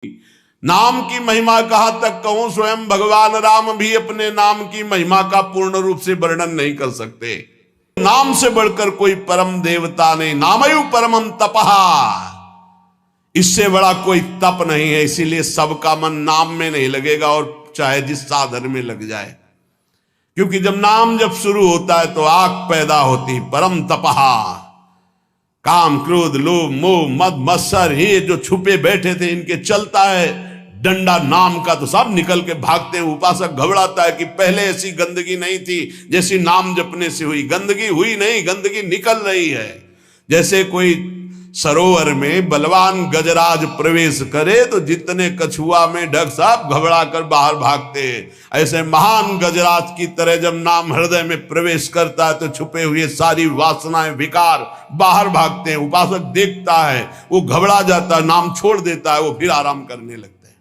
नाम की महिमा कहां तक कहूं, स्वयं भगवान राम भी अपने नाम की महिमा का पूर्ण रूप से वर्णन नहीं कर सकते। नाम से बढ़कर कोई परम देवता नहीं, नामयु परमम तपहा, इससे बड़ा कोई तप नहीं है। इसीलिए सबका मन नाम में नहीं लगेगा, और चाहे जिस साधन में लग जाए, क्योंकि जब नाम जब शुरू होता है तो आग पैदा होती। परम तपहा, काम क्रोध लोभ मोह मद मत्सर, ये जो छुपे बैठे थे इनके चलता है डंडा नाम का, तो सब निकल के भागते हैं। उपासक घबराता है कि पहले ऐसी गंदगी नहीं थी जैसी नाम जपने से हुई। गंदगी हुई नहीं, गंदगी निकल रही है। जैसे कोई सरोवर में बलवान गजराज प्रवेश करे तो जितने कछुआ में ढक सब घबरा कर बाहर भागते हैं, ऐसे महान गजराज की तरह जब नाम हृदय में प्रवेश करता है तो छुपे हुए सारी वासनाएं विकार बाहर भागते हैं। उपासक देखता है, वो घबरा जाता है, नाम छोड़ देता है, वो फिर आराम करने लगता है।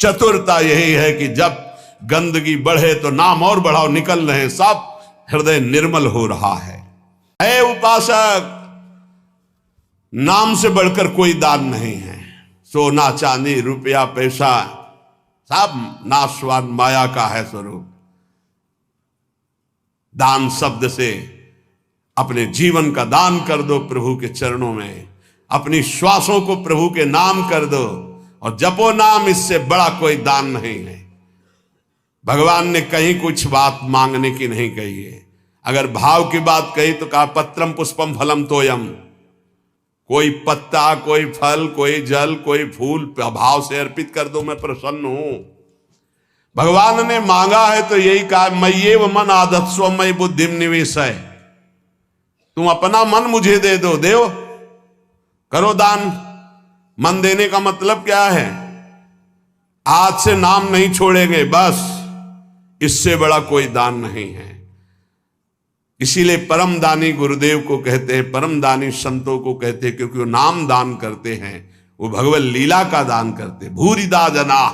चतुरता यही है कि जब गंदगी बढ़े तो नाम और बढ़ाओ, निकल रहे, सब हृदय निर्मल हो रहा है उपासक, नाम से बढ़कर कोई दान नहीं है। सोना चांदी रुपया पैसा सब नाशवान माया का है स्वरूप। दान शब्द से अपने जीवन का दान कर दो प्रभु के चरणों में, अपनी श्वासों को प्रभु के नाम कर दो और जपो नाम, इससे बड़ा कोई दान नहीं है। भगवान ने कहीं कुछ बात मांगने की नहीं कही है। अगर भाव की बात कही तो कहा पत्रम पुष्पम फलम तोयम, कोई पत्ता कोई फल कोई जल कोई फूल भाव से अर्पित कर दो, मैं प्रसन्न हूं। भगवान ने मांगा है तो यही कहा, मय्येव मन आधत्स्व मयि बुद्धिम निवेशय, तुम अपना मन मुझे दे दो, देव करो दान। मन देने का मतलब क्या है? आज से नाम नहीं छोड़ेंगे, बस, इससे बड़ा कोई दान नहीं है। इसीलिए परम दानी गुरुदेव को कहते हैं, परम दानी संतों को कहते हैं, क्योंकि वो नाम दान करते हैं, वो भगवत लीला का दान करते हैं। भूरिदा जना,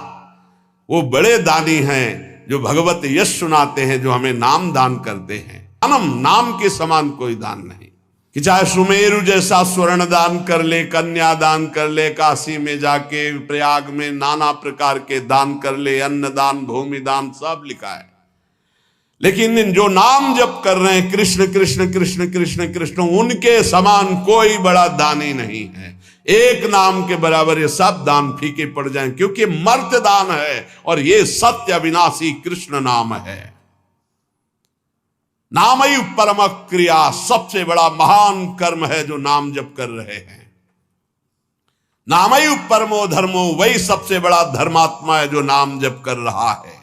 वो बड़े दानी हैं जो भगवत यश सुनाते हैं, जो हमें नाम दान करते हैं। नाम के समान कोई दान नहीं, कि चाहे सुमेरु जैसा स्वर्ण दान कर ले, कन्या दान कर ले, काशी में जाके प्रयाग में नाना प्रकार के दान कर ले, अन्न दान भूमि दान सब लिखा है। लेकिन जो नाम जप कर रहे हैं कृष्ण कृष्ण कृष्ण कृष्ण कृष्ण, उनके समान कोई बड़ा दानी नहीं है। एक नाम के बराबर ये सब दान फीके पड़ जाएं, क्योंकि मर्त्य दान है और ये सत्य अविनाशी कृष्ण नाम है। नामयु परम क्रिया, सबसे बड़ा महान कर्म है जो नाम जप कर रहे हैं। नामयु परमो धर्मो, वही सबसे बड़ा धर्मात्मा है जो नाम जप कर रहा है।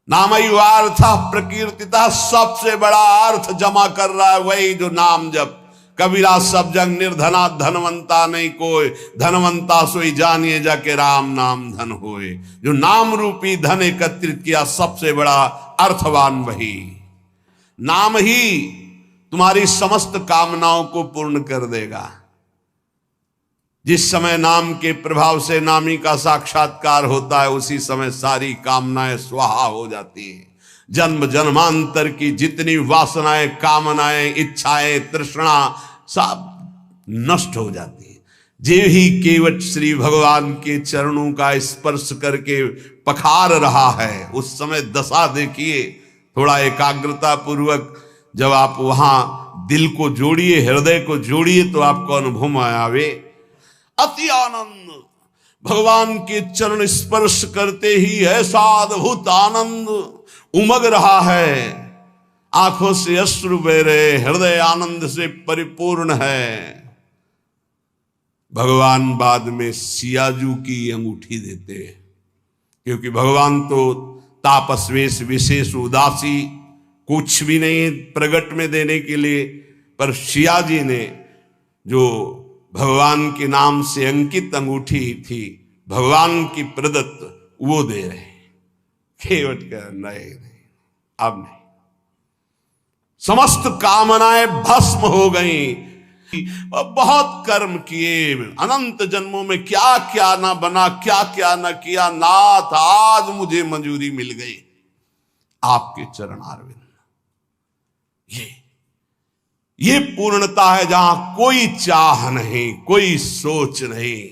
नामयु अर्थ प्रकीर्तिता, सबसे बड़ा अर्थ जमा कर रहा है वही जो नाम जप। कबीरा सब जग निर्धना धनवंता नहीं कोई, धनवंता सोई जानिए जाके राम नाम धन होए। जो नाम रूपी धन एकत्रित किया, सबसे बड़ा अर्थवान वही। नाम ही तुम्हारी समस्त कामनाओं को पूर्ण कर देगा। जिस समय नाम के प्रभाव से नामी का साक्षात्कार होता है, उसी समय सारी कामनाएं स्वाहा हो जाती हैं। जन्म जन्मांतर की जितनी वासनाएं कामनाएं इच्छाएं तृष्णा सब नष्ट हो जाती है। जे ही केवट श्री भगवान के चरणों का स्पर्श करके पखार रहा है, उस समय दशा देखिए। थोड़ा एकाग्रता पूर्वक जब आप वहां दिल को जोड़िए, हृदय को जोड़िए, तो आपको अनुभव में आवे अति आनंद। भगवान के चरण स्पर्श करते ही ऐसा अद्भुत आनंद उमग रहा है, आंखों से अश्रु बह रहे, हृदय आनंद से परिपूर्ण है। भगवान बाद में सियाजू की अंगूठी देते हैं, क्योंकि भगवान तो तापस्वेश विशेष उदासी कुछ भी नहीं प्रगट में देने के लिए, पर सिया जी ने जो भगवान के नाम से अंकित अंगूठी थी, भगवान की प्रदत्त, वो दे रहे हैं। केवट का नहीं, अब नहीं। समस्त कामनाएं भस्म हो गई। बहुत कर्म किए, अनंत जन्मों में क्या क्या ना बना, क्या क्या ना किया, नाथ आज मुझे मंजूरी मिल गई आपके चरण अरविंद। ये पूर्णता है जहां कोई चाह नहीं, कोई सोच नहीं,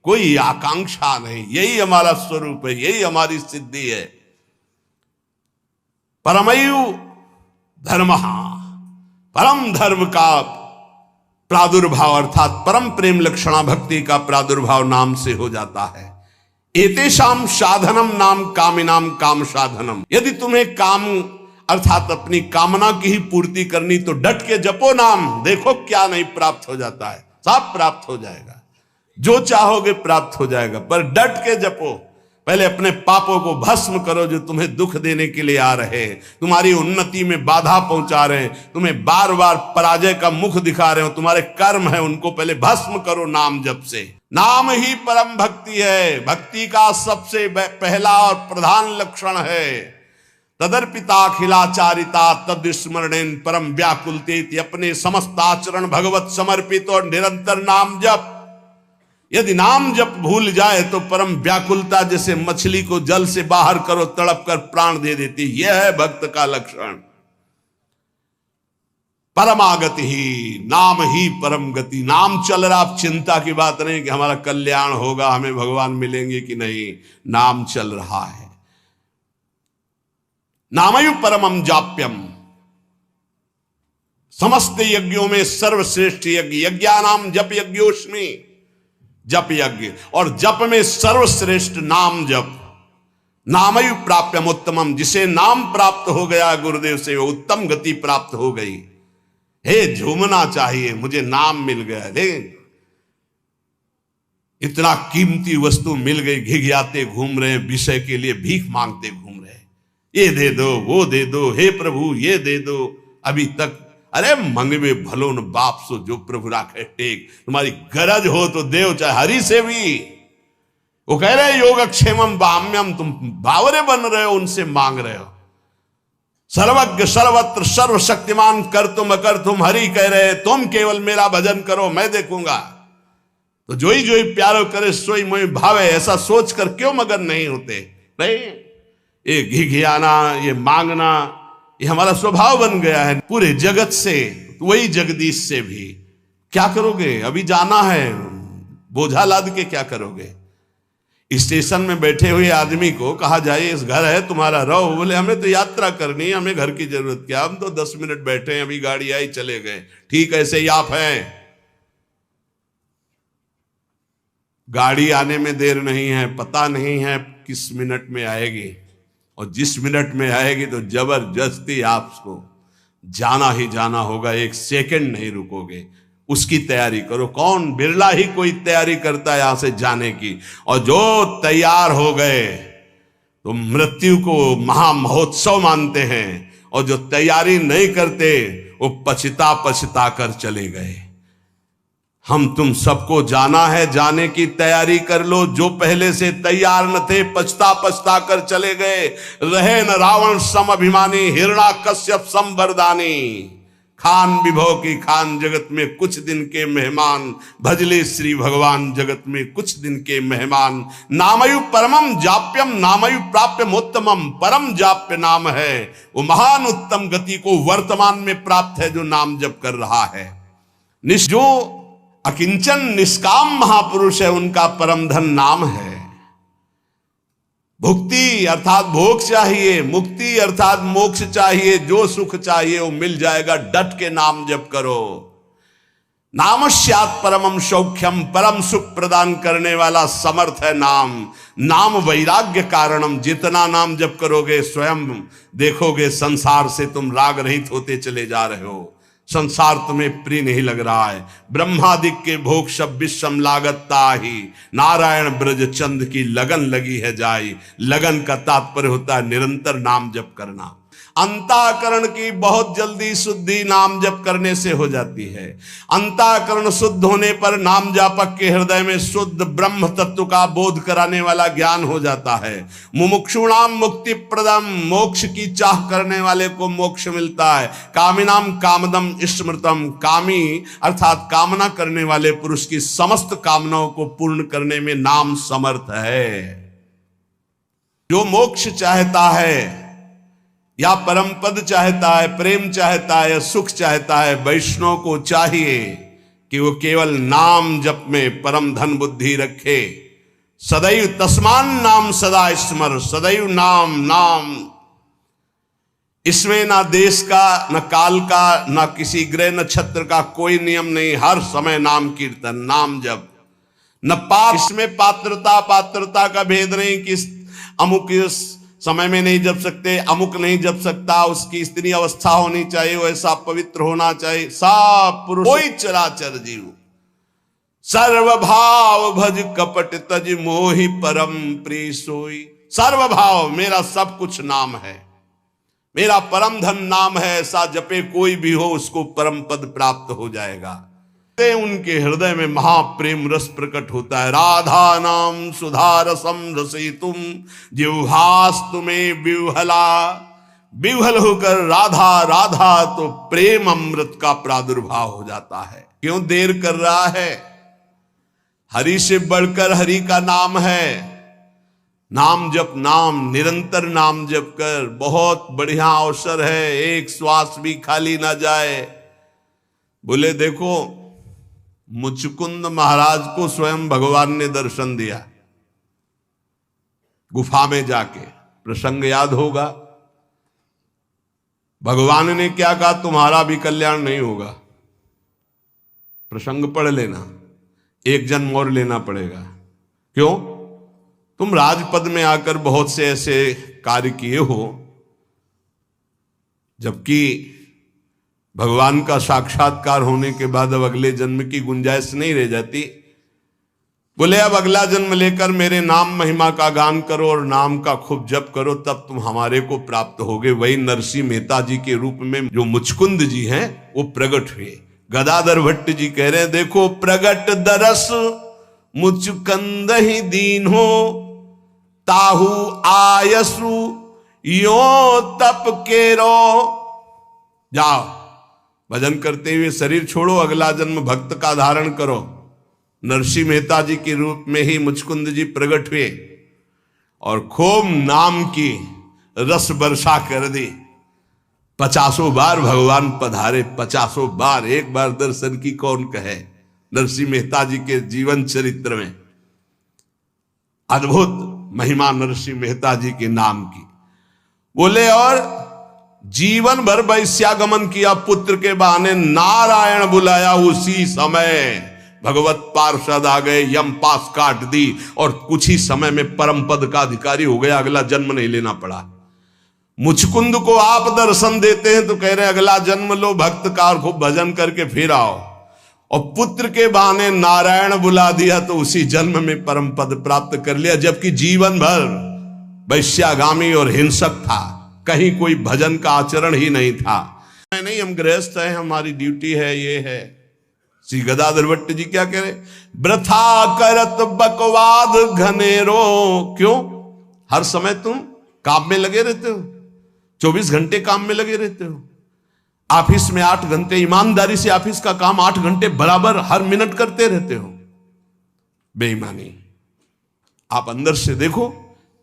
कोई आकांक्षा नहीं। यही हमारा स्वरूप है, यही हमारी सिद्धि है। परमयु धर्म, परम धर्म का प्रादुर्भाव अर्थात परम प्रेम लक्षणा भक्ति का प्रादुर्भाव नाम से हो जाता है। एतेषाम साधनम नाम कामिनाम काम साधनम। यदि तुम्हें काम अर्थात अपनी कामना की ही पूर्ति करनी तो डट के जपो नाम, देखो क्या नहीं प्राप्त हो जाता है। सब प्राप्त हो जाएगा, जो चाहोगे प्राप्त हो जाएगा, पर डट के जपो। पहले अपने पापों को भस्म करो जो तुम्हें दुख देने के लिए आ रहे, तुम्हारी उन्नति में बाधा पहुंचा रहे हैं, तुम्हें बार बार पराजय का मुख दिखा रहे हो, तुम्हारे कर्म है, उनको पहले भस्म करो नाम जप से। नाम ही परम भक्ति है, भक्ति का सबसे पहला और प्रधान लक्षण है। तदर्पिताखिलाचारिता तद्स्मरणेन परम व्याकुलते, अपने समस्त आचरण भगवत समर्पित और निरंतर नाम जप। यदि नाम जप भूल जाए तो परम व्याकुलता, जैसे मछली को जल से बाहर करो तड़प कर प्राण दे देती, यह है भक्त का लक्षण। परमागति ही, नाम ही परम गति। नाम चल रहा, आप चिंता की बात नहीं कि हमारा कल्याण होगा, हमें भगवान मिलेंगे कि नहीं, नाम चल रहा है। नामयु परमम जाप्यम, समस्त यज्ञों में सर्वश्रेष्ठ यज्ञ, यज्ञानाम जप यज्ञोस्मि, जप यज्ञ, और जप में सर्वश्रेष्ठ नाम जप। नामयु प्राप्यम उत्तमम, जिसे नाम प्राप्त हो गया गुरुदेव से, वो उत्तम गति प्राप्त हो गई। हे झूमना चाहिए, मुझे नाम मिल गया, लेकिन इतना कीमती वस्तु मिल गई, घिघियाते घूम रहे हैं, विषय के लिए भीख मांगते घूम रहे हैं, ये दे दो वो दे दो, हे प्रभु ये दे दो। अभी तक अरे मंगवे भलो न बाप सो जो प्रभु राखे टेक, तुम्हारी गरज हो तो देव, चाहे हरि से भी। वो कह रहे योगक्षेमम बाम्यम, तुम बावरे बन रहे हो, उनसे मांग रहे हो। सर्वज्ञ सर्वत्र सर्वशक्तिमान कर तुम अकर तुम, हरि कह रहे तुम केवल मेरा भजन करो, मैं देखूंगा। तो जोई जोई प्यारो करे सोई मोई भावे, ऐसा सोचकर क्यों मगन नहीं होते? नहीं, ये घिघियाना, ये मांगना, ये हमारा स्वभाव बन गया है। पूरे जगत से, वही जगदीश से भी। क्या करोगे? अभी जाना है, बोझा लाद के क्या करोगे? स्टेशन में बैठे हुए आदमी को कहा जाए इस घर है तुम्हारा, रहो। बोले हमें तो यात्रा करनी है, हमें घर की जरूरत क्या, हम तो 10 मिनट बैठे हैं, अभी गाड़ी आई चले गए। ठीक ऐसे ही आप हैं, गाड़ी आने में देर नहीं है, पता नहीं है किस मिनट में आएगी, और जिस मिनट में आएगी तो जबरदस्ती आपको जाना ही जाना होगा, एक सेकंड नहीं रुकोगे। उसकी तैयारी करो। कौन, बिरला ही कोई तैयारी करता है यहां से जाने की, और जो तैयार हो गए तो मृत्यु को महामहोत्सव मानते हैं, और जो तैयारी नहीं करते वो पछता पछता कर चले गए। हम तुम सबको जाना है, जाने की तैयारी कर लो। जो पहले से तैयार न थे पछता पछता कर चले गए। रहे न रावण सम अभिमानी, हिरणा कश्यप सम वरदानी। खान विभव की खान, जगत में कुछ दिन के मेहमान, भजले श्री भगवान जगत में कुछ दिन के मेहमान। नामयु परमम जाप्यम, नामयु प्राप्यम उत्तमम, परम जाप्य नाम है। वो महान उत्तम गति को वर्तमान में प्राप्त है जो नाम जप कर रहा है। जो अकिंचन निष्काम महापुरुष है, उनका परम धन नाम है। भुक्ति अर्थात भोग चाहिए, मुक्ति अर्थात मोक्ष चाहिए, जो सुख चाहिए वो मिल जाएगा, डट के नाम जप करो। नामस्यात् परमम सौख्यम, परम सुख प्रदान करने वाला समर्थ है नाम। नाम वैराग्य कारणम, जितना नाम जप करोगे स्वयं देखोगे संसार से तुम राग रहित होते चले जा रहे हो। संसार तुम्हें प्रिय नहीं लग रहा है। ब्रह्मादिक के भोग सब विषम लागता ही, नारायण ब्रज चंद की लगन लगी है जाई। लगन का तात्पर्य होता है निरंतर नाम जप करना। अंतःकरण की बहुत जल्दी शुद्धि नाम जप करने से हो जाती है। अंतःकरण शुद्ध होने पर नाम जापक के हृदय में शुद्ध ब्रह्म तत्व का बोध कराने वाला ज्ञान हो जाता है। मुमुक्षुणाम मुक्ति प्रदम, मोक्ष की चाह करने वाले को मोक्ष मिलता है। कामिनाम कामदम स्मृतम, कामी अर्थात कामना करने वाले पुरुष की समस्त कामनाओं को पूर्ण करने में नाम समर्थ है। जो मोक्ष चाहता है या परम पद चाहता है, प्रेम चाहता है या सुख चाहता है, वैष्णव को चाहिए कि वो केवल नाम जप में परम धन बुद्धि रखे। सदैव तस्मान नाम सदा स्मर, सदैव नाम नाम। इसमें ना देश का, न काल का, न किसी ग्रह नक्षत्र का कोई नियम नहीं। हर समय नाम कीर्तन, नाम जप। न पाप, इसमें पात्रता का भेद नहीं कि अमुक इस समय में नहीं जप सकते, अमुक नहीं जप सकता, उसकी स्त्री अवस्था होनी चाहिए, वैसा पवित्र होना चाहिए। सब पुरुष कोई चराचर जीव सर्वभाव भज कपट तज मोहि परम प्रिय सोई। सर्वभाव, मेरा सब कुछ नाम है, मेरा परम धन नाम है। ऐसा जपे कोई भी हो उसको परम पद प्राप्त हो जाएगा। उनके हृदय में महाप्रेम रस प्रकट होता है। राधा नाम सुधा रसम रसयितुम जिह्वास तुम्हें विह्वला। विह्वल होकर राधा राधा तो प्रेम अमृत का प्रादुर्भाव हो जाता है। क्यों देर कर रहा है? हरि से बढ़कर हरि का नाम है। नाम जप, नाम निरंतर नाम जप कर बहुत बढ़िया अवसर है, एक श्वास भी खाली ना जाए। बोले देखो, मुचकुंद महाराज को स्वयं भगवान ने दर्शन दिया गुफा में जाके, प्रसंग याद होगा। भगवान ने क्या कहा? तुम्हारा भी कल्याण नहीं होगा। प्रसंग पढ़ लेना, एक जन्म और लेना पड़ेगा। क्यों? तुम राजपद में आकर बहुत से ऐसे कार्य किए हो, जबकि भगवान का साक्षात्कार होने के बाद अब अगले जन्म की गुंजाइश नहीं रह जाती। बोले अब अगला जन्म लेकर मेरे नाम महिमा का गान करो और नाम का खूब जप करो, तब तुम हमारे को प्राप्त होगे। वही नरसिंह मेहता जी के रूप में जो मुचकुंद जी हैं वो प्रकट हुए। गदाधर भट्ट जी कह रहे हैं, देखो प्रगट दरस मुचकंद ही दीन हो, ताहू आयसु यो तप केरो। जाओ भजन करते हुए शरीर छोड़ो, अगला जन्म भक्त का धारण करो। नरसिंह मेहता जी के रूप में ही मुचकुंद जी प्रकट हुए और खूब नाम की रस वर्षा कर दी। 50 बार भगवान पधारे, 50 बार। एक बार दर्शन की कौन कहे? नरसिंह मेहता जी के जीवन चरित्र में अद्भुत महिमा नरसिंह मेहता जी के नाम की। बोले और जीवन भर वैश्यागमन किया, पुत्र के बहाने नारायण बुलाया, उसी समय भगवत पार्षद आ गए, यम पास काट दी और कुछ ही समय में परम पद का अधिकारी हो गया। अगला जन्म नहीं लेना पड़ा। मुचकुंद को आप दर्शन देते हैं तो कह रहे अगला जन्म लो, भक्त का खूब भजन करके फिर आओ। और पुत्र के बहाने नारायण बुला दिया तो उसी जन्म में परम पद प्राप्त कर लिया, जबकि जीवन भर वैश्यागामी और हिंसक था, कहीं कोई भजन का आचरण ही नहीं था। नहीं, हम गृहस्थ हैं, हमारी ड्यूटी है, ये है। श्री गदाधर भट्ट जी क्या कह रहे? वृथा करत बकवाद घनेरो। क्यों? हर समय तुम काम में लगे रहते हो, 24 घंटे काम में लगे रहते हो। ऑफिस में 8 घंटे ईमानदारी से ऑफिस का काम 8 घंटे बराबर हर मिनट करते रहते हो। बेईमानी। आप अंदर से देखो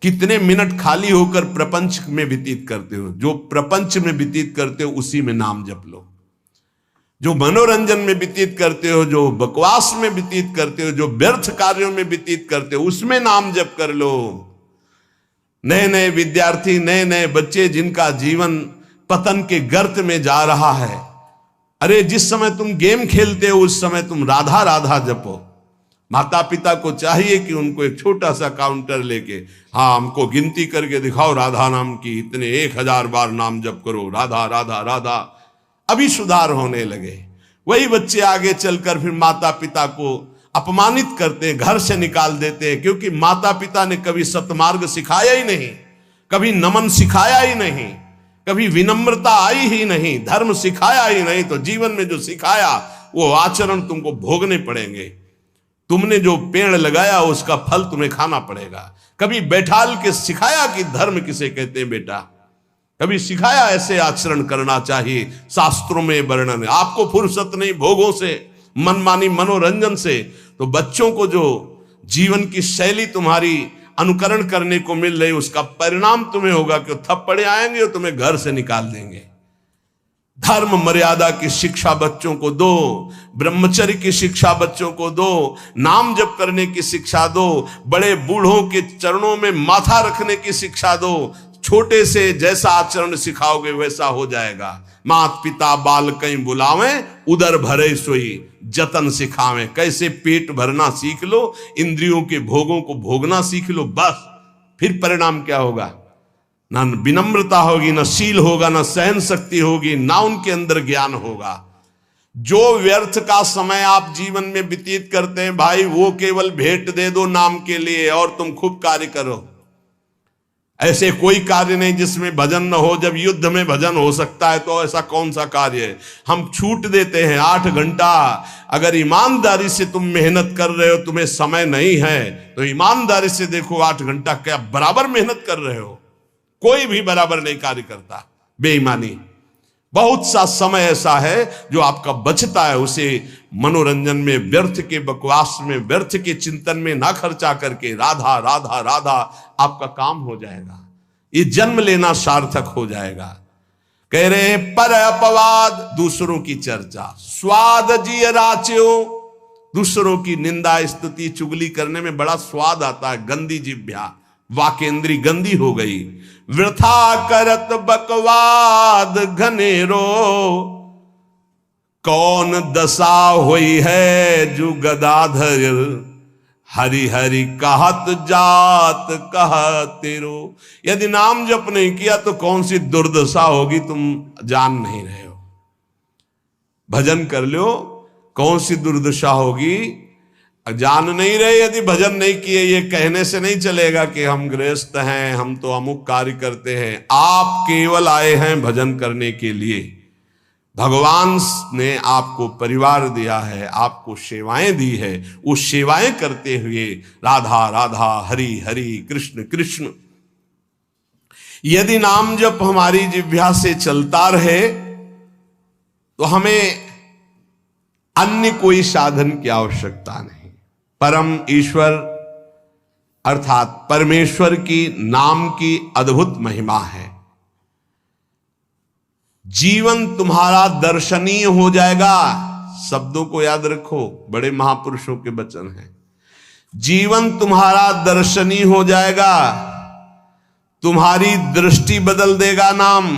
कितने मिनट खाली होकर प्रपंच में व्यतीत करते हो। जो प्रपंच में व्यतीत करते हो उसी में नाम जप लो। जो मनोरंजन में व्यतीत करते हो, जो बकवास में व्यतीत करते हो, जो व्यर्थ कार्यों में व्यतीत करते हो, उसमें नाम जप कर लो। नए नए विद्यार्थी, नए नए बच्चे जिनका जीवन पतन के गर्त में जा रहा है, अरे जिस समय तुम गेम खेलते हो उस समय तुम राधा राधा जपो। माता पिता को चाहिए कि उनको एक छोटा सा काउंटर लेके, हाँ हमको गिनती करके दिखाओ राधा नाम की, इतने 1000 बार नाम जप करो, राधा राधा राधा। अभी सुधार होने लगे। वही बच्चे आगे चलकर फिर माता पिता को अपमानित करते हैं, घर से निकाल देते हैं, क्योंकि माता पिता ने कभी सतमार्ग सिखाया ही नहीं, कभी नमन सिखाया ही नहीं, कभी विनम्रता आई ही नहीं, धर्म सिखाया ही नहीं। तो जीवन में जो सिखाया वो आचरण तुमको भोगने पड़ेंगे। तुमने जो पेड़ लगाया उसका फल तुम्हें खाना पड़ेगा। कभी बैठाल के सिखाया कि धर्म किसे कहते हैं बेटा, कभी सिखाया ऐसे आचरण करना चाहिए, शास्त्रों में वर्णन है। आपको फुर्सत नहीं भोगों से, मनमानी मनोरंजन से, तो बच्चों को जो जीवन की शैली तुम्हारी अनुकरण करने को मिल रही उसका परिणाम तुम्हें होगा कि थप्पड़े आएंगे और तुम्हें घर से निकाल देंगे। धर्म मर्यादा की शिक्षा बच्चों को दो, ब्रह्मचर्य की शिक्षा बच्चों को दो, नाम जप करने की शिक्षा दो, बड़े बूढ़ों के चरणों में माथा रखने की शिक्षा दो। छोटे से जैसा आचरण सिखाओगे वैसा हो जाएगा। मात पिता बाल कहीं बुलावें, उदर भरे सोई जतन सिखावें। कैसे पेट भरना सीख लो, इंद्रियों के भोगों को भोगना सीख लो, बस फिर परिणाम क्या होगा? ना विनम्रता होगी, ना शील होगा, ना सहन शक्ति होगी, ना उनके अंदर ज्ञान होगा। जो व्यर्थ का समय आप जीवन में व्यतीत करते हैं भाई, वो केवल भेंट दे दो नाम के लिए और तुम खूब कार्य करो। ऐसे कोई कार्य नहीं जिसमें भजन न हो। जब युद्ध में भजन हो सकता है तो ऐसा कौन सा कार्य है? हम छूट देते हैं 8 घंटा। अगर ईमानदारी से तुम मेहनत कर रहे हो, तुम्हें समय नहीं है तो ईमानदारी से देखो 8 घंटा क्या बराबर मेहनत कर रहे हो? कोई भी बराबर नहीं कार्य करता। बेईमानी। बहुत सा समय ऐसा है जो आपका बचता है, उसे मनोरंजन में, व्यर्थ के बकवास में, व्यर्थ के चिंतन में ना खर्चा करके राधा राधा राधा आपका काम हो जाएगा। ये जन्म लेना सार्थक हो जाएगा। कह रहे हैं पर अपवाद, दूसरों की चर्चा, स्वाद जिय राच्यो, दूसरों की निंदा स्तुति चुगली करने में बड़ा स्वाद आता है। गंदी जिह्वा, वाकेंद्री गंदी हो गई। वृथा करत बकवाद घनेरो, कौन दशा हुई है जो गदाधर, हरि हरि कहत जात कहतेरो। यदि नाम जप नहीं किया तो कौन सी दुर्दशा होगी तुम जान नहीं रहे हो। भजन कर लो, कौन सी दुर्दशा होगी जान नहीं रहे। यदि भजन नहीं किए, ये कहने से नहीं चलेगा कि हम गृहस्थ हैं, हम तो अमुक कार्य करते हैं। आप केवल आए हैं भजन करने के लिए। भगवान ने आपको परिवार दिया है, आपको सेवाएं दी है। वो सेवाएं करते हुए राधा राधा हरि हरि कृष्ण कृष्ण। यदि नाम जप हमारी जिह्वा से चलता रहे तो हमें अन्य कोई साधन की आवश्यकता नहीं। परम ईश्वर अर्थात परमेश्वर की नाम की अद्भुत महिमा है। जीवन तुम्हारा दर्शनीय हो जाएगा। शब्दों को याद रखो, बड़े महापुरुषों के वचन हैं। जीवन तुम्हारा दर्शनीय हो जाएगा, तुम्हारी दृष्टि बदल देगा नाम।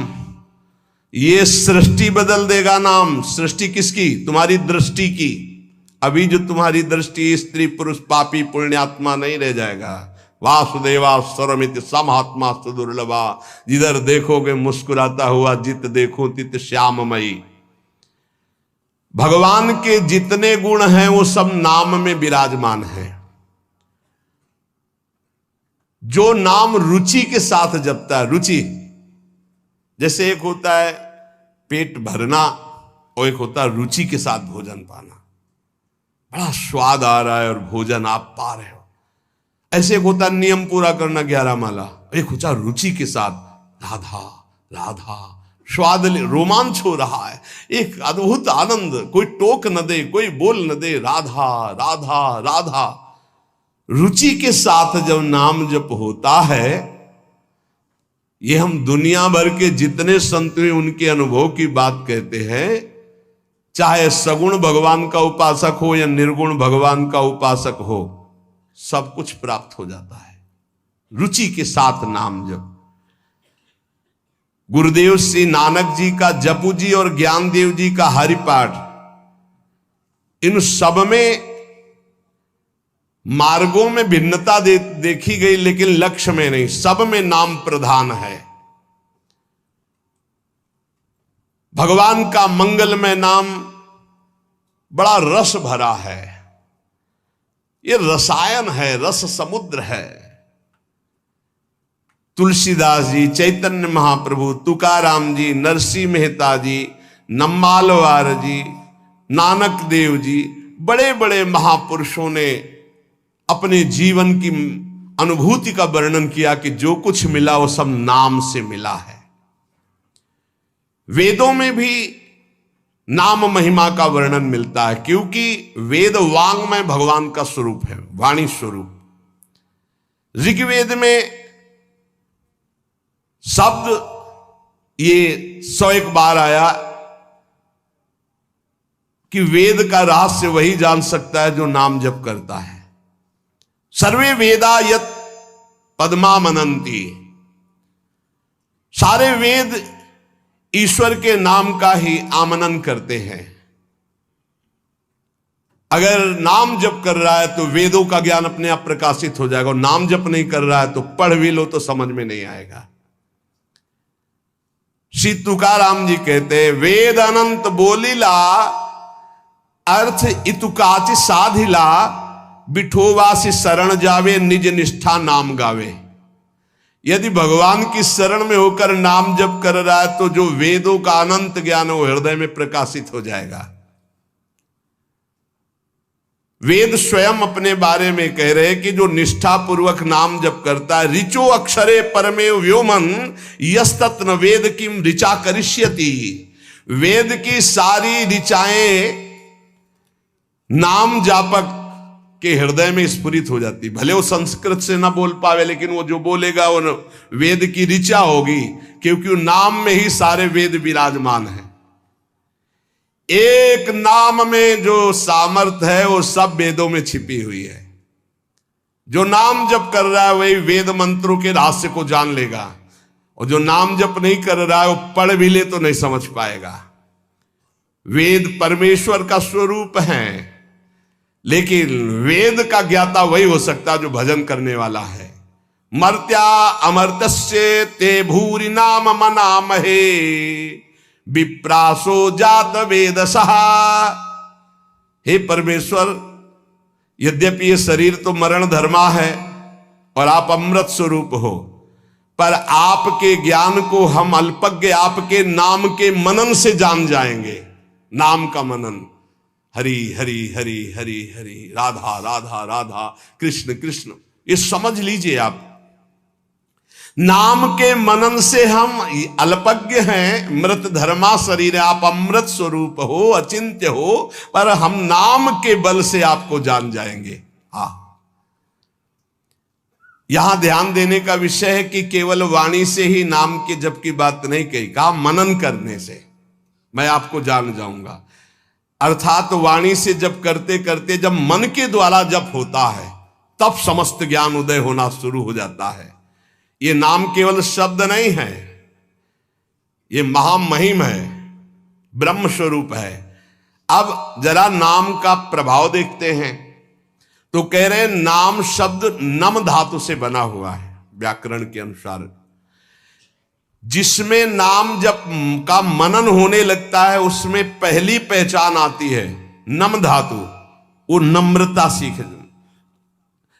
ये सृष्टि बदल देगा नाम। सृष्टि किसकी? तुम्हारी दृष्टि की। अभी जो तुम्हारी दृष्टि स्त्री पुरुष पापी पुण्यात्मा नहीं रह जाएगा। वासुदेवा स्वरमित समात्मा सुदुर्लभा, जिधर देखोगे मुस्कुराता हुआ, जित देखो तित श्याममयी। भगवान के जितने गुण हैं वो सब नाम में विराजमान है। जो नाम रुचि के साथ जपता है, रुचि जैसे एक होता है पेट भरना और एक होता है रुचि के साथ भोजन पाना। बड़ा स्वाद आ रहा है और भोजन आप पा रहे हो। ऐसे एक होता नियम पूरा करना 11 माला, एक होता रुचि के साथ राधा राधा, स्वाद रोमांच हो रहा है, एक अद्भुत आनंद। कोई टोक न दे, कोई बोल न दे, राधा राधा राधा। रुचि के साथ जब नाम जप होता है, ये हम दुनिया भर के जितने संत हैं उनके अनुभव की बात कहते हैं। चाहे सगुण भगवान का उपासक हो या निर्गुण भगवान का उपासक हो, सब कुछ प्राप्त हो जाता है रुचि के साथ नाम जप। गुरुदेव श्री नानक जी का जपू जी और ज्ञानदेव जी का हरिपाठ, इन सब में मार्गों में भिन्नता देखी गई, लेकिन लक्ष्य में नहीं। सब में नाम प्रधान है। भगवान का मंगलमय नाम बड़ा रस भरा है। ये रसायन है, रस समुद्र है। तुलसीदास जी, चैतन्य महाप्रभु, तुकाराम जी, नरसिंह मेहता जी, नम्मालवार जी, नानक देव जी, बड़े बड़े महापुरुषों ने अपने जीवन की अनुभूति का वर्णन किया कि जो कुछ मिला वो सब नाम से मिला है। वेदों में भी नाम महिमा का वर्णन मिलता है, क्योंकि वेद वांग्मय भगवान का स्वरूप है, वाणी स्वरूप। ऋग्वेद में शब्द ये 101 बार आया, कि वेद का रहस्य वही जान सकता है जो नाम जप करता है। सर्वे वेदा यत पद्मा मनंती, सारे वेद ईश्वर के नाम का ही आमनन करते हैं। अगर नाम जप कर रहा है तो वेदों का ज्ञान अपने आप प्रकाशित हो जाएगा, और नाम जप नहीं कर रहा है तो पढ़ भी लो तो समझ में नहीं आएगा। श्री तुकाराम जी कहते हैं, वेद अनंत बोलीला अर्थ इतुकाचि साधिला, बिठोवासी शरण जावे निज निष्ठा नाम गावे। यदि भगवान की शरण में होकर नाम जप कर रहा है तो जो वेदों का अनंत ज्ञान वो हृदय में प्रकाशित हो जाएगा। वेद स्वयं अपने बारे में कह रहे हैं कि जो निष्ठा पूर्वक नाम जप करता है, ऋचो अक्षरे परमे व्योमन यस्तत्न वेद किम ऋचा करिष्यति, वेद की सारी ऋचाएं नाम जापक के हृदय में स्फुरित हो जाती। भले वो संस्कृत से ना बोल पावे, लेकिन वो जो बोलेगा वो वेद की ऋचा होगी, क्योंकि नाम में ही सारे वेद विराजमान है। एक नाम में जो सामर्थ्य है वो सब वेदों में छिपी हुई है। जो नाम जप कर रहा है वही वेद मंत्रों के रहस्य को जान लेगा, और जो नाम जप नहीं कर रहा है वो पढ़ भी ले तो नहीं समझ पाएगा। वेद परमेश्वर का स्वरूप है, लेकिन वेद का ज्ञाता वही हो सकता है जो भजन करने वाला है। मर्त्या अमर्त्य ते भूरि नाम मनामहे, विप्रासो जात वेद सहा। हे परमेश्वर, यद्यपि ये शरीर तो मरण धर्मा है और आप अमृत स्वरूप हो, पर आपके ज्ञान को हम अल्पज्ञ आपके नाम के मनन से जान जाएंगे। नाम का मनन, हरि हरि हरि हरि हरि, राधा राधा राधा, कृष्ण कृष्ण, ये समझ लीजिए आप। नाम के मनन से हम अल्पज्ञ हैं, मृत धर्मा शरीर है, आप अमृत स्वरूप हो, अचिंत्य हो, पर हम नाम के बल से आपको जान जाएंगे। यहां ध्यान देने का विषय है कि केवल वाणी से ही नाम के जप की बात नहीं कही, कहा मनन करने से मैं आपको जान जाऊंगा। अर्थात वाणी से जप करते करते जब मन के द्वारा जप होता है तब समस्त ज्ञान उदय होना शुरू हो जाता है। ये नाम केवल शब्द नहीं है, ये महामहिम है, ब्रह्म स्वरूप है। अब जरा नाम का प्रभाव देखते हैं तो कह रहे हैं नाम शब्द नम धातु से बना हुआ है व्याकरण के अनुसार। जिसमें नाम जब का मनन होने लगता है उसमें पहली पहचान आती है नम धातु, वो नम्रता सीख।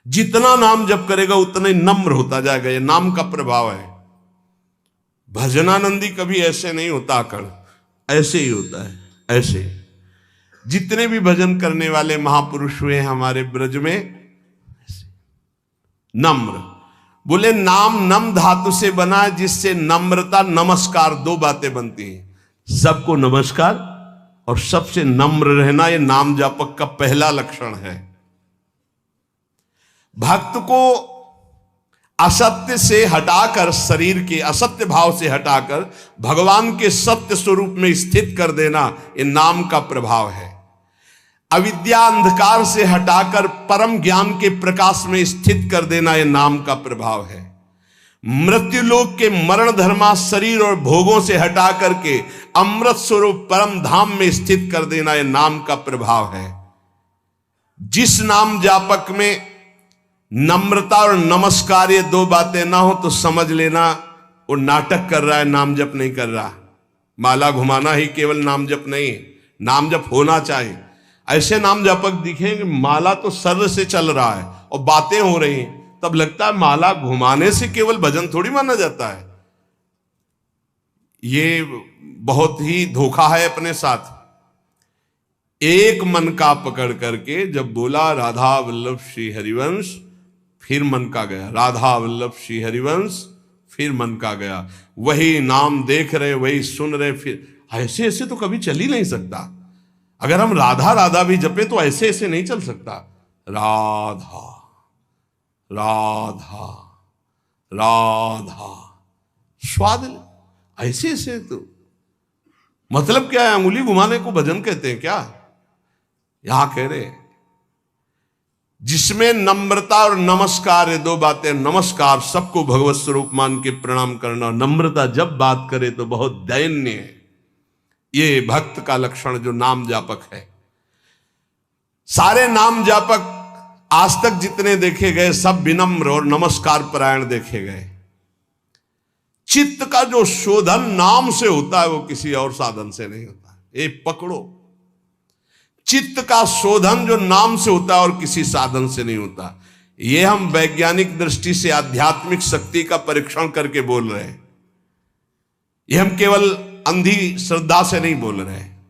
जितना नाम जप करेगा उतना ही नम्र होता जाएगा, ये नाम का प्रभाव है। भजनानंदी कभी ऐसे नहीं होता आकड़, ऐसे ही होता है, ऐसे। जितने भी भजन करने वाले महापुरुष हुए हमारे ब्रज में, नम्र बोले। नाम नम धातु से बना है, जिससे नम्रता नमस्कार, दो बातें बनती हैं। सबको नमस्कार और सबसे नम्र रहना, ये नाम जापक का पहला लक्षण है। भक्त को असत्य से हटाकर, शरीर के असत्य भाव से हटाकर भगवान के सत्य स्वरूप में स्थित कर देना, ये नाम का प्रभाव है। अविद्या अंधकार से हटाकर परम ज्ञान के प्रकाश में स्थित कर देना, ये नाम का प्रभाव है। मृत्युलोक के मरण धर्मा शरीर और भोगों से हटा करके अमृत स्वरूप परम धाम में स्थित कर देना, ये नाम का प्रभाव है। जिस नाम जापक में नम्रता और नमस्कार ये दो बातें ना हो तो समझ लेना वो नाटक कर रहा है, नाम जप नहीं कर रहा। माला घुमाना ही केवल नाम जप नहीं है, नाम जप होना चाहिए। ऐसे नाम जपक दिखेंगे माला तो सर से चल रहा है और बातें हो रही हैं, तब लगता है माला घुमाने से केवल भजन थोड़ी माना जाता है। ये बहुत ही धोखा है अपने साथ। एक मन का पकड़ करके जब बोला राधा वल्लभ श्री हरिवंश, फिर मन का गया, राधा वल्लभ श्री हरिवंश, फिर मन का गया। वही नाम देख रहे, वही सुन रहे, फिर ऐसे ऐसे तो कभी चल ही नहीं सकता। अगर हम राधा राधा भी जपे तो ऐसे ऐसे नहीं चल सकता। राधा राधा राधा, स्वाद ऐसे ऐसे तो मतलब क्या है? अंगुली घुमाने को भजन कहते हैं क्या? यहां कह रहे जिसमें नम्रता और नमस्कार, ये दो बातें। नमस्कार सबको भगवत स्वरूप मान के प्रणाम करना, नम्रता जब बात करे तो बहुत दैन्य है। ये भक्त का लक्षण जो नाम जापक है। सारे नाम जापक आज तक जितने देखे गए सब विनम्र और नमस्कार परायण देखे गए। चित्त का जो शोधन नाम से होता है वो किसी और साधन से नहीं होता। ये पकड़ो, चित्त का शोधन जो नाम से होता है और किसी साधन से नहीं होता। ये हम वैज्ञानिक दृष्टि से आध्यात्मिक शक्ति का परीक्षण करके बोल रहे हैं। ये हम केवल अंधी श्रद्धा से नहीं बोल रहे हैं।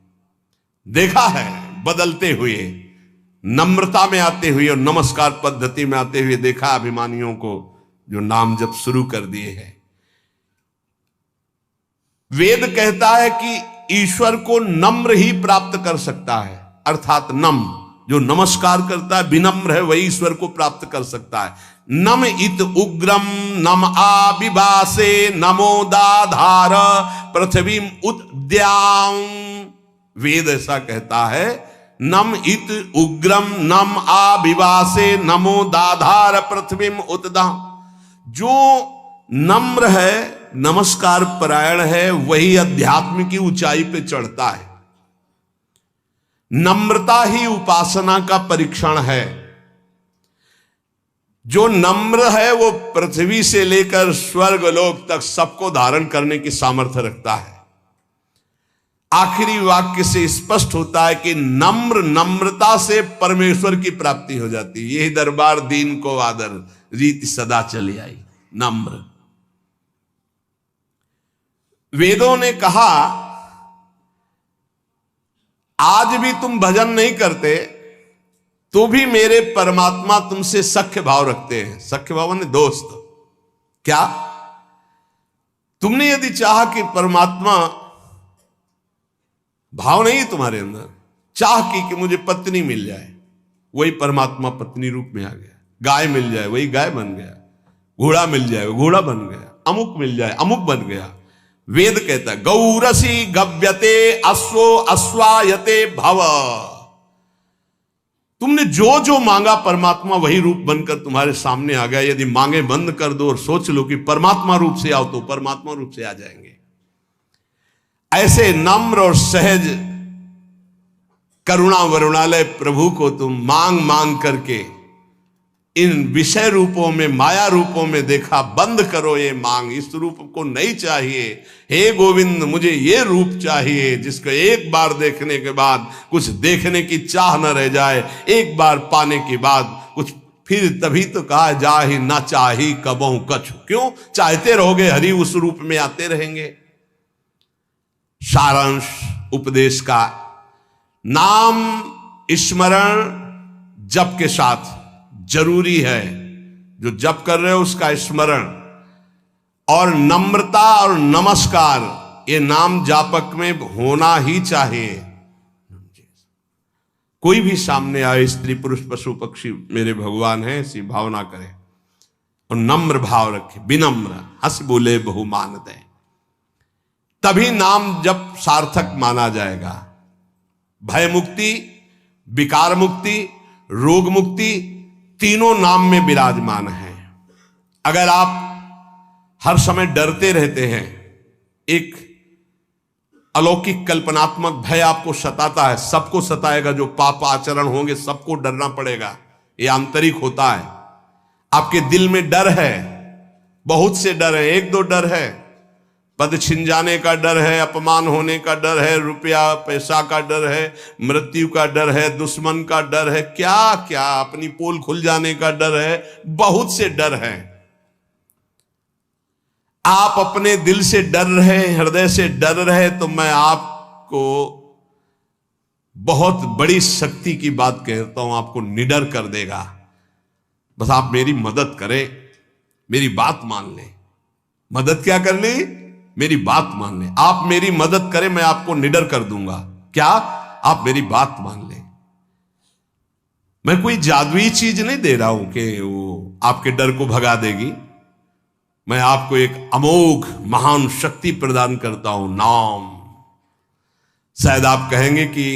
देखा है बदलते हुए, नम्रता में आते हुए और नमस्कार पद्धति में आते हुए देखा अभिमानियों को जो नाम जब शुरू कर दिए हैं। वेद कहता है कि ईश्वर को नम्र ही प्राप्त कर सकता है, अर्थात नम जो नमस्कार करता है, विनम्र है, वही ईश्वर को प्राप्त कर सकता है। नम इत उग्रम नम आविभासे नमोदाधार पृथ्वी उद्याम। वेद ऐसा कहता है, नम इत उग्रम नम आविभासे नमोदाधार पृथ्वी उद्याम। जो नम्र है, नमस्कार परायण है, वही अध्यात्म की ऊंचाई पे चढ़ता है। नम्रता ही उपासना का परीक्षण है। जो नम्र है वो पृथ्वी से लेकर स्वर्ग लोक तक सबको धारण करने की सामर्थ्य रखता है। आखिरी वाक्य से स्पष्ट होता है कि नम्रता से परमेश्वर की प्राप्ति हो जाती है। यही दरबार दीन को आदर रीति सदा चली आई। नम्र। वेदों ने कहा आज भी तुम भजन नहीं करते तो भी मेरे परमात्मा तुमसे सख्य भाव रखते हैं। सख्य भाव ने दोस्त। क्या तुमने यदि चाहा कि परमात्मा, भाव नहीं तुम्हारे अंदर, चाह की मुझे पत्नी मिल जाए, वही परमात्मा पत्नी रूप में आ गया। गाय मिल जाए, वही गाय बन गया। घोड़ा मिल जाए, घोड़ा बन गया। अमुक मिल जाए, अमुक बन गया। वेद कहता है गौरसी गव्यते अश्वो अश्वायते भव। तुमने जो जो मांगा परमात्मा वही रूप बनकर तुम्हारे सामने आ गया। यदि मांगे बंद कर दो और सोच लो कि परमात्मा रूप से आओ तो परमात्मा रूप से आ जाएंगे। ऐसे नम्र और सहज करुणा वरुणालय प्रभु को तुम मांग मांग करके इन विषय रूपों में, माया रूपों में देखा। बंद करो ये मांग, इस रूप को नहीं चाहिए। हे गोविंद मुझे ये रूप चाहिए जिसको एक बार देखने के बाद कुछ देखने की चाह न रह जाए, एक बार पाने के बाद कुछ फिर। तभी तो कहा जा ही ना चाही कबहू कछु। क्यों चाहते रहोगे हरि उस रूप में आते रहेंगे। सारांश उपदेश का, नाम स्मरण जप के साथ जरूरी है। जो जप कर रहे हो उसका स्मरण और नम्रता और नमस्कार ये नाम जापक में होना ही चाहिए। कोई भी सामने आए, स्त्री पुरुष पशु पक्षी मेरे भगवान है, ऐसी भावना करे और नम्र भाव रखे, विनम्र, हंस बोले बहुमान दे, तभी नाम जप सार्थक माना जाएगा। भय मुक्ति, विकार मुक्ति, रोग मुक्ति तीनों नाम में विराजमान है। अगर आप हर समय डरते रहते हैं, एक अलौकिक कल्पनात्मक भय आपको सताता है, सबको सताएगा, जो पाप आचरण होंगे सबको डरना पड़ेगा। ये आंतरिक होता है। आपके दिल में डर है, बहुत से डर है। एक दो डर है, पद छिन जाने का डर है, अपमान होने का डर है, रुपया पैसा का डर है, मृत्यु का डर है, दुश्मन का डर है, क्या क्या, अपनी पोल खुल जाने का डर है, बहुत से डर हैं। आप अपने दिल से डर रहे, हृदय से डर रहे, तो मैं आपको बहुत बड़ी शक्ति की बात कहता हूं, आपको निडर कर देगा। बस आप मेरी मदद करें, मेरी बात मान लें। मदद क्या कर ली? मेरी बात मान लें। आप मेरी मदद करें, मैं आपको निडर कर दूंगा। क्या? आप मेरी बात मान लें। मैं कोई जादुई चीज नहीं दे रहा हूं कि वो आपके डर को भगा देगी। मैं आपको एक अमोघ महान शक्ति प्रदान करता हूं, नाम। शायद आप कहेंगे कि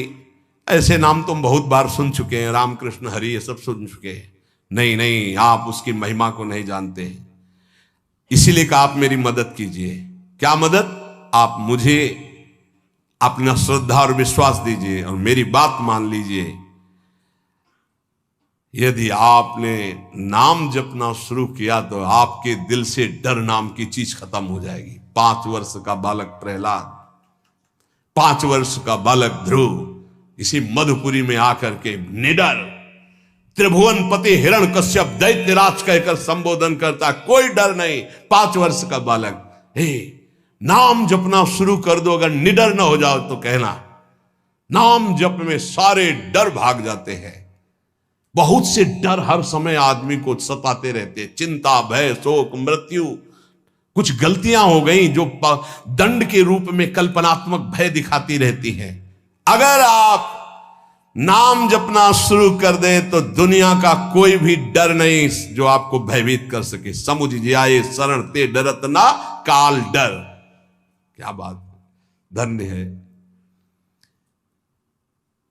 ऐसे नाम तुम बहुत बार सुन चुके हैं, राम कृष्ण हरि ये सब सुन चुके हैं। नहीं नहीं, आप उसकी महिमा को नहीं जानते। इसीलिए कहा आप मेरी मदद कीजिए। क्या मदद? आप मुझे अपना श्रद्धा और विश्वास दीजिए और मेरी बात मान लीजिए। यदि आपने नाम जपना शुरू किया तो आपके दिल से डर नाम की चीज खत्म हो जाएगी। 5 वर्ष का बालक प्रहलाद, 5 वर्ष का बालक ध्रुव इसी मधुपुरी में आकर के निडर त्रिभुवनपति हिरण्यकश्यप दैत्यराज कहकर संबोधन करता, कोई डर नहीं। 5 वर्ष का बालक, हे नाम जपना शुरू कर दो, अगर निडर ना हो जाओ तो कहना। नाम जप में सारे डर भाग जाते हैं। बहुत से डर हर समय आदमी को सताते रहते, चिंता, भय, शोक, मृत्यु। कुछ गलतियां हो गई जो दंड के रूप में कल्पनात्मक भय दिखाती रहती हैं। अगर आप नाम जपना शुरू कर दें तो दुनिया का कोई भी डर नहीं जो आपको भयभीत कर सके। समुझ जाए शरण ते डरत ना काल डर। क्या बात, धन्य है।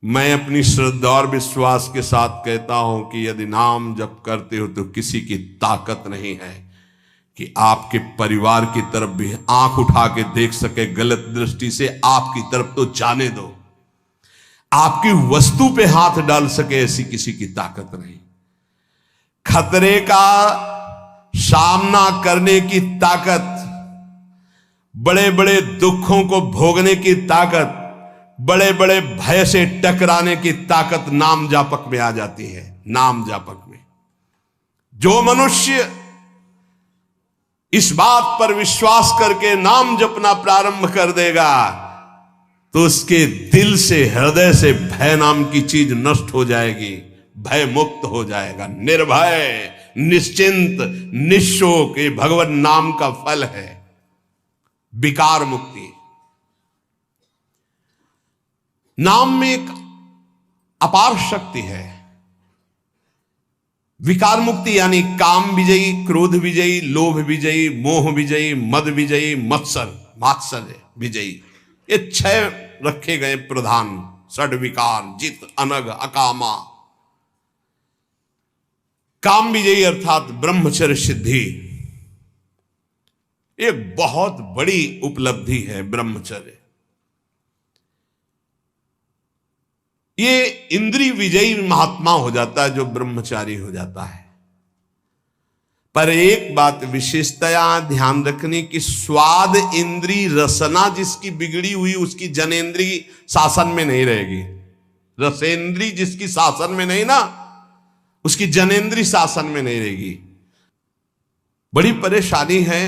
मैं अपनी श्रद्धा और विश्वास के साथ कहता हूं कि यदि नाम जप करते हो तो किसी की ताकत नहीं है कि आपके परिवार की तरफ भी आंख उठा के देख सके गलत दृष्टि से। आपकी तरफ तो जाने दो, आपकी वस्तु पे हाथ डाल सके, ऐसी किसी की ताकत नहीं। खतरे का सामना करने की ताकत, बड़े बड़े दुखों को भोगने की ताकत, बड़े बड़े भय से टकराने की ताकत नाम जापक में आ जाती है। नाम जापक में जो मनुष्य इस बात पर विश्वास करके नाम जपना प्रारंभ कर देगा तो उसके दिल से, हृदय से भय नाम की चीज नष्ट हो जाएगी। भय मुक्त हो जाएगा, निर्भय, निश्चिंत, निशोक। ये भगवान नाम का फल है, विकार मुक्ति। नाम में एक अपार शक्ति है। विकार मुक्ति यानी काम विजयी, क्रोध विजयी, लोभ विजयी, मोह विजयी, मद विजयी, मात्सर्य विजयी। ये 6 रखे गए प्रधान षड विकार, जित, अनग, अकामा। काम विजयी अर्थात ब्रह्मचर्य सिद्धि। एक बहुत बड़ी उपलब्धि है ब्रह्मचर्य। ये इंद्रिय विजयी महात्मा हो जाता है जो ब्रह्मचारी हो जाता है। पर एक बात विशेषतया ध्यान रखने की, स्वाद इंद्री रसना जिसकी बिगड़ी हुई उसकी जनेन्द्री शासन में नहीं रहेगी। रसेंद्री जिसकी शासन में नहीं ना, उसकी जनेन्द्री शासन में नहीं रहेगी। बड़ी परेशानी है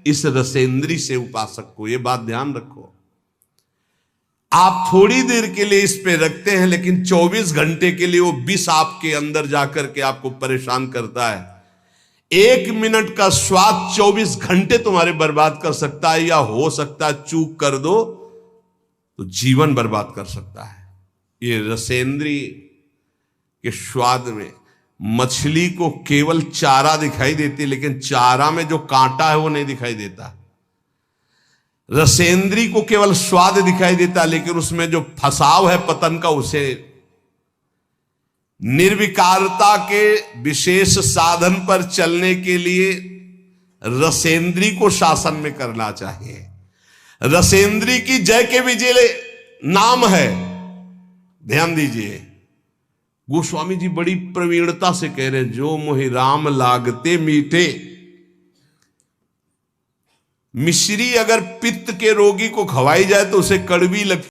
इस रसेंद्री से उपासक को, ये बात ध्यान रखो। आप थोड़ी देर के लिए इस पे रखते हैं लेकिन 24 घंटे के लिए वो विष आपके अंदर जाकर के आपको परेशान करता है। 1 मिनट का स्वाद 24 घंटे तुम्हारे बर्बाद कर सकता है, या हो सकता है चूक कर दो तो जीवन बर्बाद कर सकता है। ये रसेंद्री के स्वाद में मछली को केवल चारा दिखाई देती, लेकिन चारा में जो कांटा है वो नहीं दिखाई देता। रसेंद्री को केवल स्वाद दिखाई देता, लेकिन उसमें जो फसाव है पतन का, उसे निर्विकारता के विशेष साधन पर चलने के लिए रसेंद्री को शासन में करना चाहिए। रसेंद्री की जय के विजय नाम है। ध्यान दीजिए, गोस्वामी जी बड़ी प्रवीणता से कह रहे हैं, जो मोहि राम लागते मीठे। मिश्री अगर पित्त के रोगी को खवाई जाए तो उसे कड़वी लगती